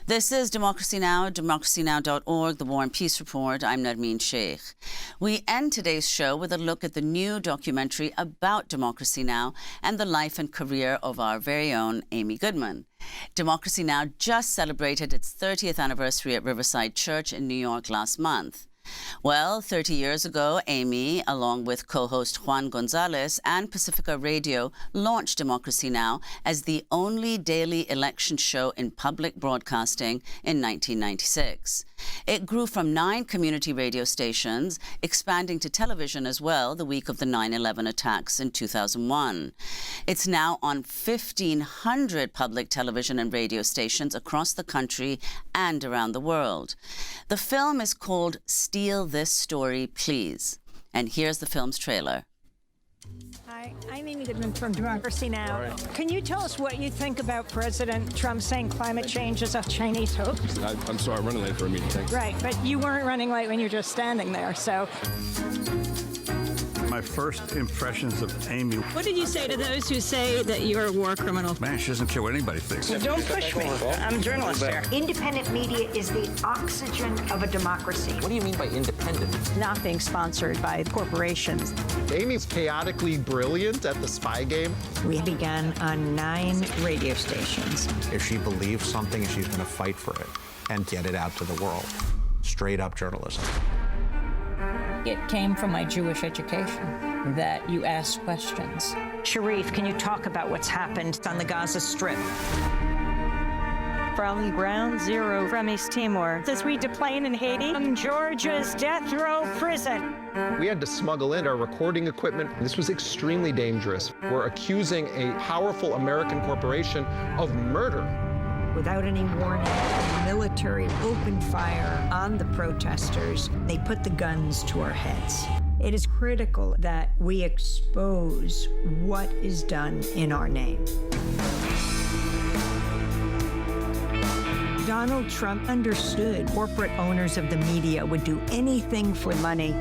This is Democracy Now!, democracynow.org, The War and Peace Report. I'm Nermeen Sheikh. We end today's show with a look at the new documentary about Democracy Now! And the life and career of our very own Amy Goodman. Democracy Now! Just celebrated its 30th anniversary at Riverside Church in New York last month. Well, 30 years ago, Amy, along with co-host Juan Gonzalez and Pacifica Radio, launched Democracy Now! As the only daily election show in public broadcasting in 1996. It grew from 9 community radio stations, expanding to television as well the week of the 9/11 attacks in 2001. It's now on 1,500 public television and radio stations across the country and around the world. The film is called Steal This Story, Please. And here's the film's trailer. Hi, I'm Amy Goodman from Democracy Now! Right. Can you tell us what you think about President Trump saying climate change is a Chinese hoax? I'm sorry, I'm running late for a meeting. Thanks. Right, but you weren't running late when you were just standing there, so. My first impressions of Amy. What did you say to those who say that you're a war criminal? Man, she doesn't care what anybody thinks. Well, don't push me. I'm a journalist here. Independent media is the oxygen of a democracy. What do you mean by independent? Not being sponsored by corporations. Amy's chaotically brilliant at the spy game. We began on 9 radio stations. If she believes something, she's going to fight for it and get it out to the world. Straight up journalism. It came from my Jewish education that you ask questions. Sharif, can you talk about what's happened on the Gaza Strip? From Ground Zero from East Timor. This we deplane in Haiti from Georgia's death row prison. We had to smuggle in our recording equipment. This was extremely dangerous. We're accusing a powerful American corporation of murder. Without any warning, the military opened fire on the protesters. They put the guns to our heads. It is critical that we expose what is done in our name. Donald Trump understood corporate owners of the media would do anything for money.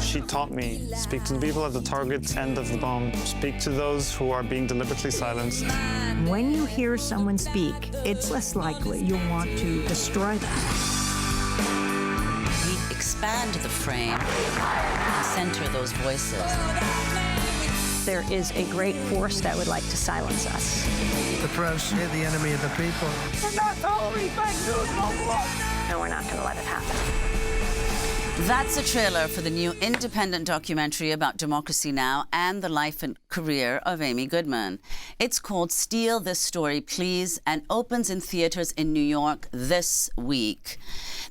She taught me, speak to the people at the target end of the bomb, speak to those who are being deliberately silenced. When you hear someone speak, it's less likely you'll want to destroy them. We expand the frame and center those voices. There is a great force that would like to silence us. The press is the enemy of the people. We're not tolerating fake news, and we're not going to let it happen. That's a trailer for the new independent documentary about Democracy Now! And the life and career of Amy Goodman. It's called Steal This Story, Please, and opens in theaters in New York this week.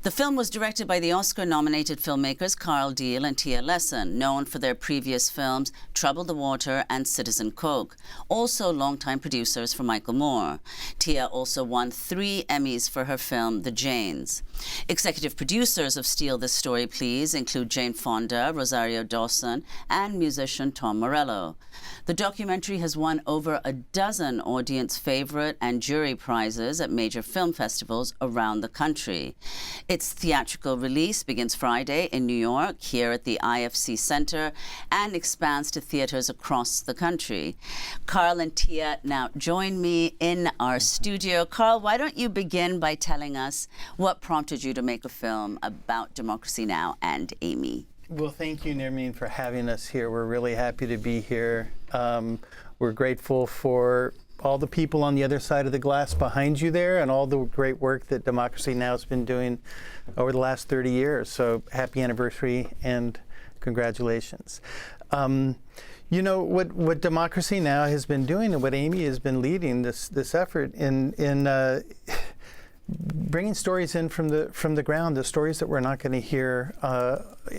The film was directed by the Oscar-nominated filmmakers Carl Deal and Tia Lessin, known for their previous films Trouble the Water and Citizen Koch, also longtime producers for Michael Moore. Tia also won 3 Emmys for her film The Janes. Executive producers of Steal This Story, Please include Jane Fonda, Rosario Dawson, and musician Tom Morello. The documentary has won over a dozen audience favorite and jury prizes at major film festivals around the country. Its theatrical release begins Friday in New York, here at the IFC Center, and expands to theaters across the country. Carl and Tia now join me in our studio. Carl, why don't you begin by telling us what prompted you to make a film about Democracy Now! And Amy? Well, thank you, Nermeen, for having us here. We're really happy to be here. We're grateful for all the people on the other side of the glass behind you there and all the great work that Democracy Now! Has been doing over the last 30 years. So happy anniversary and congratulations. You know, what Democracy Now! Has been doing and what Amy has been leading this effort in bringing stories in from the ground, the stories that we're not going to hear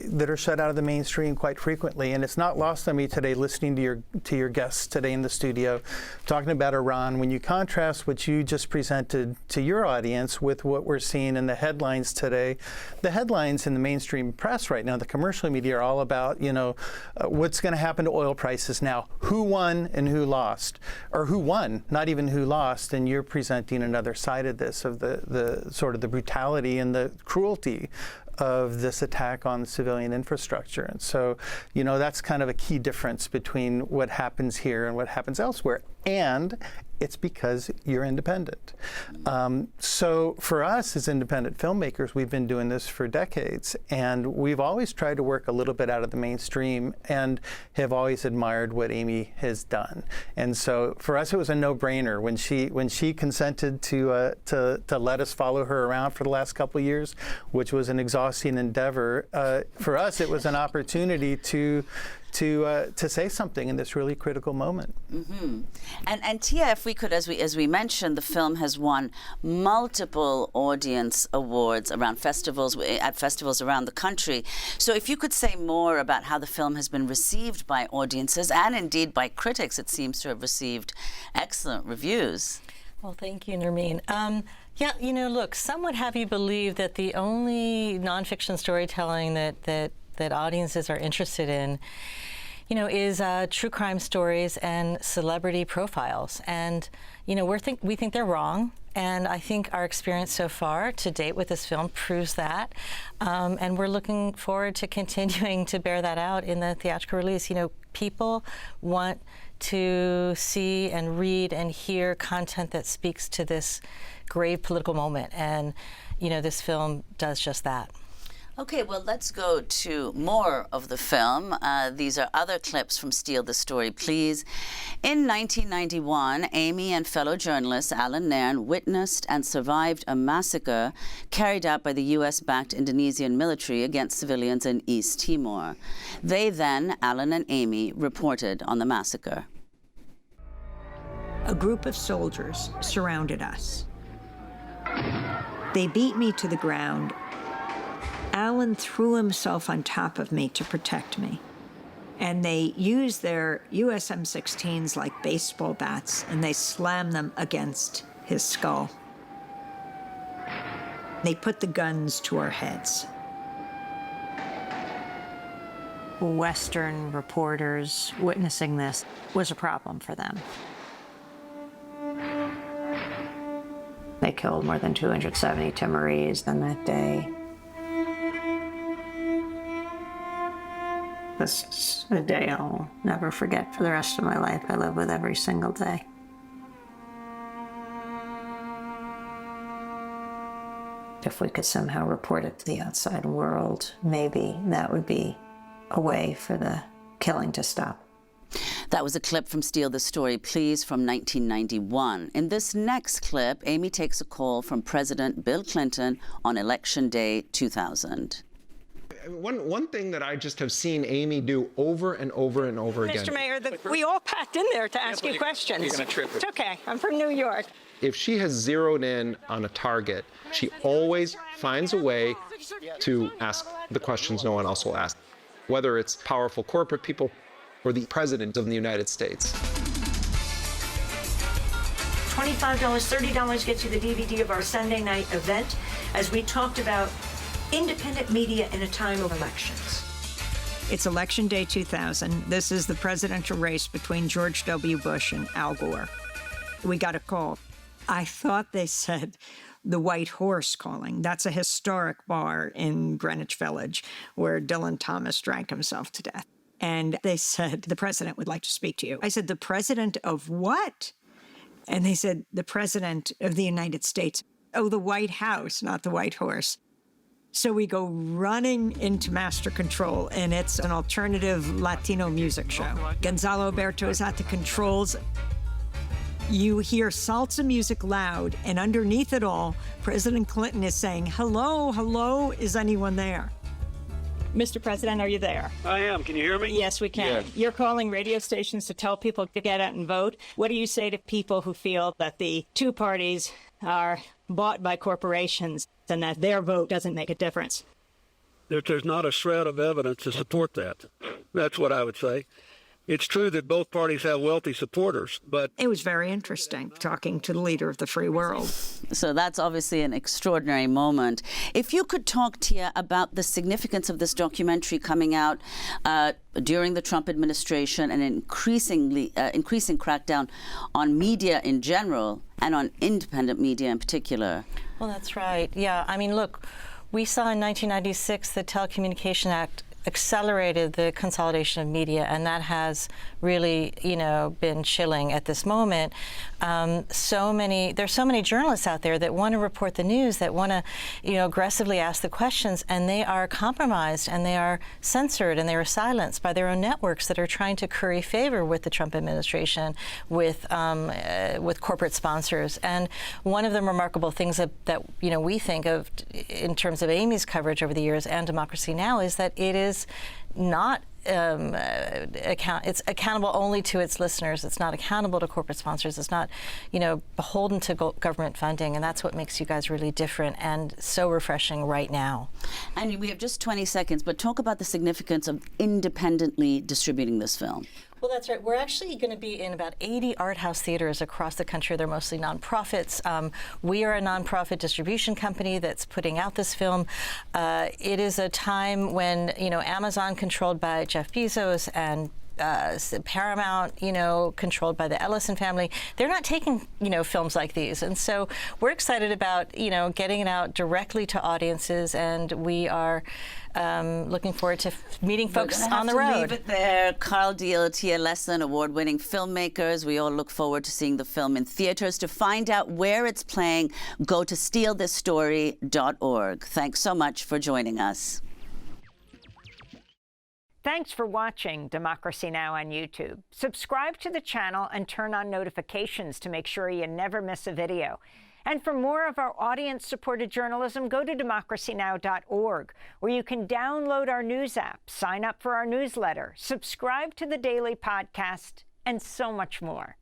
that are shut out of the mainstream quite frequently. And it's not lost on me today listening to your guests today in the studio talking about Iran. When you contrast what you just presented to your audience with what we're seeing in the headlines today, the headlines in the mainstream press right now, the commercial media, are all about, you know, what's going to happen to oil prices now, who won and who lost, or who won, not even who lost. And you're presenting another side of this, of the sort of the brutality and the cruelty of this attack on civilian infrastructure. And so, you know, that's kind of a key difference between what happens here and what happens elsewhere. And It's because you're independent. So for us as independent filmmakers, we've been doing this for decades, and we've always tried to work a little bit out of the mainstream and have always admired what Amy has done. And so for us, it was a no-brainer when she consented to let us follow her around for the last couple of years, which was an exhausting endeavor. For us, it was an opportunity to say something in this really critical moment. Mm-hmm. And Tia, if we could, as we mentioned, the film has won multiple audience awards around festivals around the country. So if you could say more about how the film has been received by audiences and indeed by critics, it seems to have received excellent reviews. Well, thank you, Nermeen. Yeah, look, some would have you believe that the only nonfiction storytelling that audiences are interested in, is true crime stories and celebrity profiles. And, we think they're wrong. And I think our experience so far to date with this film proves that. And we're looking forward to continuing to bear that out in the theatrical release. People want to see and read and hear content that speaks to this grave political moment. And, this film does just that. Okay, well, let's go to more of the film. These are other clips from Steal the Story, Please. In 1991, Amy and fellow journalist Alan Nairn witnessed and survived a massacre carried out by the U.S.-backed Indonesian military against civilians in East Timor. They then, Alan and Amy, reported on the massacre. A group of soldiers surrounded us. They beat me to the ground. Alan threw himself on top of me to protect me. And they used their US M16s like baseball bats, and they slammed them against his skull. They put the guns to our heads. Western reporters witnessing this was a problem for them. They killed more than 270 Timorese on that day. This is a day I'll never forget for the rest of my life. I live with every single day. If we could somehow report it to the outside world, maybe that would be a way for the killing to stop. That was a clip from Steal the Story, Please, from 1991. In this next clip, Amy takes a call from President Bill Clinton on Election Day 2000. One thing that I just have seen Amy do over and over and over again. Mr. Mayor, we all packed in there to ask you questions. You're gonna trip it. It's okay. I'm from New York. If she has zeroed in on a target, she always finds a way to ask the questions no one else will ask, whether it's powerful corporate people or the President of the United States. $25, $30 gets you the DVD of our Sunday night event as we talked about independent media in a time of elections. It's Election Day 2000. This is the presidential race between George W. Bush and Al Gore. We got a call. I thought they said the White Horse calling. That's a historic bar in Greenwich Village where Dylan Thomas drank himself to death. And they said, the president would like to speak to you. I said, the president of what? And they said, the president of the United States. Oh, the White House, not the White Horse. So we go running into Master Control, and it's an alternative Latino music show. Gonzalo Alberto is at the controls. You hear salsa music loud, and underneath it all, President Clinton is saying, hello, hello, is anyone there? Mr. President, are you there? I am. Can you hear me? Yes, we can. Yes. You're calling radio stations to tell people to get out and vote. What do you say to people who feel that the two parties are bought by corporations and that their vote doesn't make a difference? There's not a shred of evidence to support that. That's what I would say. It's true that both parties have wealthy supporters, but... It was very interesting talking to the leader of the free world. So that's obviously an extraordinary moment. If you could talk, Tia, about the significance of this documentary coming out during the Trump administration and increasing crackdown on media in general and on independent media in particular. Well, that's right. Yeah, I mean, look, we saw in 1996 the Telecommunication Act accelerated the consolidation of media, and that has really, been chilling at this moment. There's so many journalists out there that want to report the news, that want to, aggressively ask the questions, and they are compromised, and they are censored, and they are silenced by their own networks that are trying to curry favor with the Trump administration, with corporate sponsors. And one of the remarkable things that we think of in terms of Amy's coverage over the years and Democracy Now! Is that it is not it's accountable only to its listeners. It's not accountable to corporate sponsors. It's not, beholden to government funding, and that's what makes you guys really different and so refreshing right now. And we have just 20 seconds, but talk about the significance of independently distributing this film. Well, that's right. We're actually going to be in about 80 art house theaters across the country. They're mostly nonprofits. We are a nonprofit distribution company that's putting out this film. It is a time when, Amazon, controlled by Jeff Bezos, and Paramount, controlled by the Lessin family, they're not taking, films like these. And so we're excited about, getting it out directly to audiences, and we are looking forward to meeting folks on the road. Leave it there. Carl Deal, Tia Lessin, award-winning filmmakers. We all look forward to seeing the film in theaters. To find out where it's playing, go to stealthisstory.org. Thanks so much for joining us. Thanks for watching Democracy Now! On YouTube. Subscribe to the channel and turn on notifications to make sure you never miss a video. And for more of our audience-supported journalism, go to democracynow.org, where you can download our news app, sign up for our newsletter, subscribe to the daily podcast, and so much more.